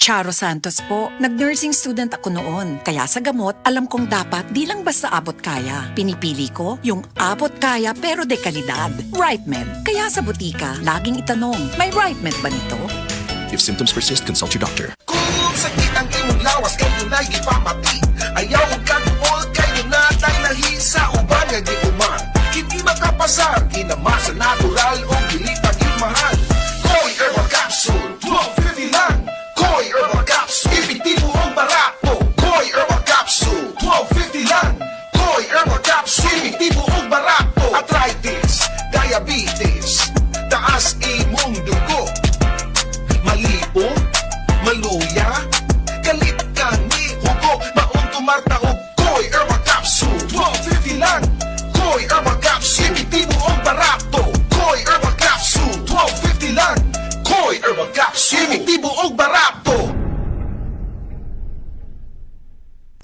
Charo Santos po. Nag-nursing student ako noon. Kaya sa gamot, alam kong dapat di lang basta abot kaya. Pinipili ko yung abot kaya pero de kalidad. RightMed. Kaya sa butika, laging itanong, may RightMed ba nito? If symptoms persist, consult your doctor. Kung sakit ang imong lawas, kayo na'y ipapati. Ayaw ang kagumol, kayo na tayo nahisa. Uban nga di uman, hindi makapasar. Kinamasa natural o gilitang ilmahan. Koy Herbal Capsule, 12.50 lang. Koy Herbal Capsule, epektibo ang barato. Koy Herbal Capsule, 12.50 lang. Koy Herbal Capsule, epektibo ang barato. Arthritis, diabetes, taas imong dugo. Malipong, maluya, galit ka ni Hugo, maong tumarta o Koy Herbal Capsule, 12.50 lang. Koy Herbal Capsule, epektibo ang barato. Koy Herbal Capsule, 12.50 lang. Koy Herbal Capsule, epektibo ang barato.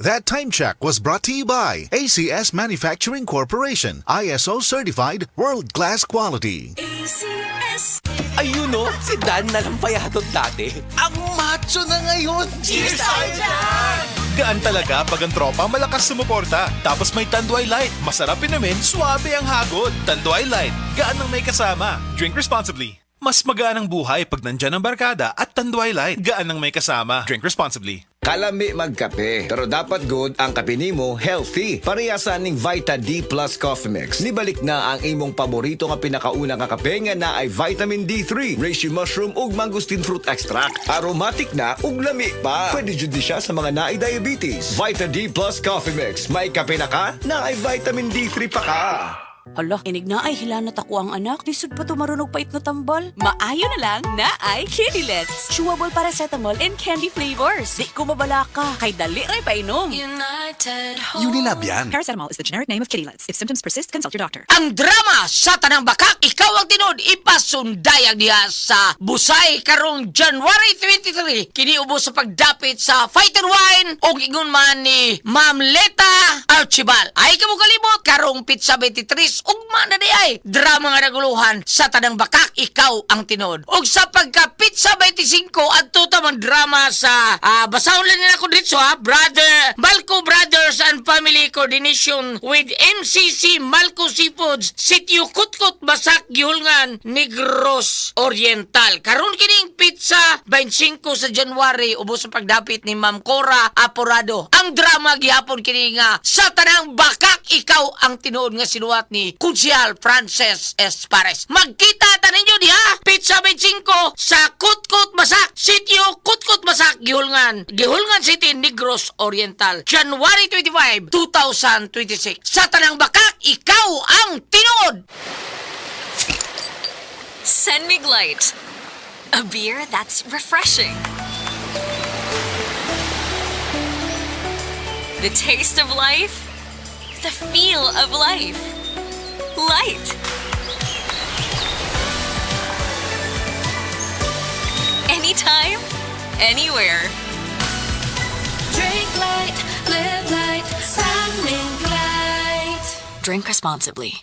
That time check was brought to you by ACS Manufacturing Corporation, ISO certified world-class quality. ACS. Ayun no, si Dan na lang payatot dati. Ang macho na ngayon. Cheers tayo dyan! Gaan talaga pag ang tropa malakas sumuporta. Tapos may Tanduay Light. Masarap inumin, suabe ang hagod. Tanduay Light, gaan ng may kasama. Drink responsibly. Mas magaan ang buhay pag nandyan ang barkada at Tanduay Light. Gaan ng may kasama. Drink responsibly. Kalami magkape, pero dapat good ang kape nimo healthy. Parehasan ning Vita D Plus Coffee Mix. Nibalik na ang imong paborito nga pinakauna nga kape nga na ay vitamin D3, reishi mushroom ug mangosteen fruit extract. Aromatic na ug lami pa. Pwede jud ni siya sa mga naay diabetes. Vita D Plus Coffee Mix. May kape na ka, na ay vitamin D3 pa ka. Hala, inig na ay hilanat ako ang anak. Lisod pa to marunog pait na tambal. Maayo na lang na ay Kidilets. Chewable paracetamol and candy flavors. Di ko mabala ka. Kay dali ray painom. Unilab yan. Paracetamol is the generic name of Kitty-Lights. If symptoms persist, consult your doctor. Ang drama sa Tanang Bakak, ikaw ang tinod, ipasundayag diha sa Busay karong January 23. Kiniubo sa pagdapit sa Fighter Wine o ingon man ni Ma'am Leta Archibald. Ay kamo kalimot karong Pizza 23 ugma na di ay drama nga naguluhan sa Tanang Bakak, ikaw ang tinod. Og sa pagka Pizza 25 adto ta man drama sa basahon lang nila ko dito Brother Malco Brothers and Family Coordination with MCC Malco Seafoods Sitio Kutkot Basak Gihulngan Negros Oriental. Karon kining Pizza 25 sa January ubos sa pagdapit ni Ma'am Cora Aporado. Ang drama gihapon kini nga sa Tanang Bakak, ikaw ang tinuod nga sinuwat ni Kunsyal Frances Espares. Magkita ta ninyo diha Pizza 25 sa Kutkot Basak Sitio Kutkot Basak Gihulngan City Negros Oriental January 25, 2026. Sa Tanang Bakak, ikaw ang tinuod. Senmig Light, a beer that's refreshing. The taste of life, the feel of life. Light. Anytime, anywhere. Drink light, live light, Senmig Light. Drink responsibly.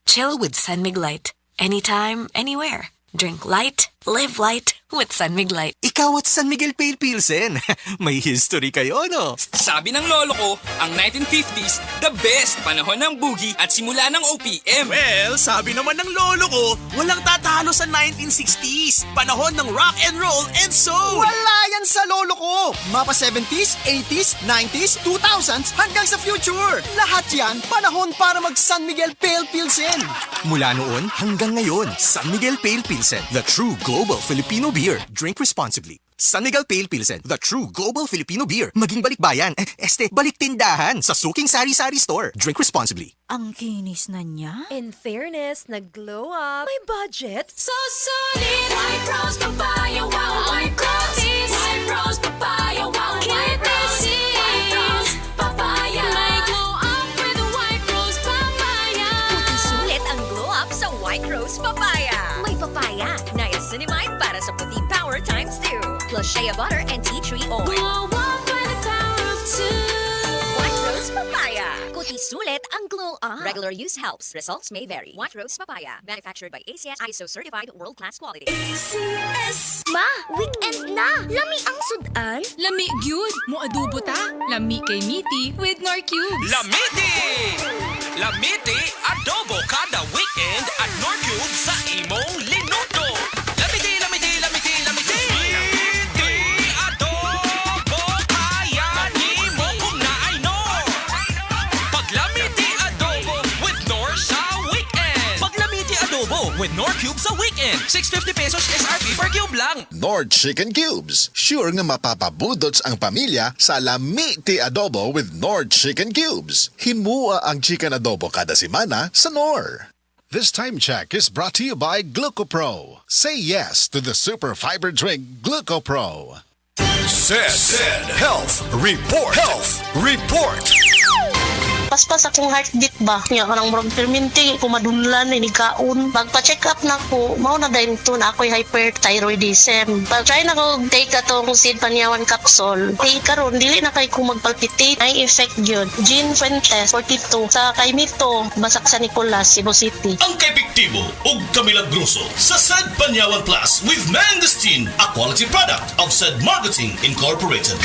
Chill with Senmig Light. Anytime, anywhere. Drink light, live light with Senmig Light. Ikaw at San Miguel Pale Pilsen. May history kayo, no? Sabi ng lolo ko, ang 1950s, the best panahon ng boogie at simula ng OPM. Well, sabi naman ng lolo ko, walang tatalo sa 1960s. Panahon ng rock and roll and soul. Wala yan sa lolo ko! Mapa 70s, 80s, 90s, 2000s hanggang sa future! Lahat yan, panahon para mag San Miguel Pale Pilsen! Mula noon hanggang ngayon, San Miguel Pale Pilsen, the true global Filipino beer. Drink responsibly. San Miguel Pale Pilsen, the true global Filipino beer. Maging balikbayan, balik tindahan sa suking sari-sari store. Drink responsibly. Ang kinis na niya. In fairness, nag-glow up. May budget. So solid. White Rose Papaya, wow, White Rose. White Rose Papaya, wow, White Rose. White Rose Papaya. May glow up with White Rose Papaya. Puting sulit ang glow up sa White Rose Papaya. May papaya, niacinamide para sa puti power times 2. Plus shea butter and tea tree oil. Glow up with the power of two. White Rose Papaya. Isulit ang Glow Up. Regular use helps. Results may vary. White Rose Papaya. Manufactured by ACS ISO certified world-class quality. ACS! Ma, weekend na! Lami ang sudan? Lami gyud! Mo adobo ta? Lami kay Miti with Nor Cubes. Lamiti! Lamiti adobo kada weekend at Norcube sa imong linuto. Lamiti, lamiti, lamiti, lamiti! Lamiti adobo kaya ni mo kung naay Nor. Paglamiti adobo with Nor sa weekend. Paglamiti adobo with Norcube sa weekend. 650 pesos SRP per cube lang. Nord Chicken Cubes. Sure nga mapapabudots ang pamilya sa Lamiti Adobo with Nord Chicken Cubes. Himua ang chicken adobo kada semana sa Nor. This time check is brought to you by Glucopro. Say yes to the super fiber drink Glucopro. Said Health Report. Health Report. Paspas akong heartbeat ba? Nga kanang murag perminti, kumadunlan, inikaon. Pagpa-check up na ko, mao na dahil ito na ako'y hyperthyroidism. Pag-try na ko take atong Sid Panyawan capsule. Take karon dili na kay ko magpalpitate. Ay effect yun. Jean Fuentes, 42. Sa kay Mito, Basak sa Nicolas, Cebu City. Ang ka-epektibo ug kamilagroso sa Sad Panyawan Plus with Mangosteen, a quality product of Sad Marketing Incorporated.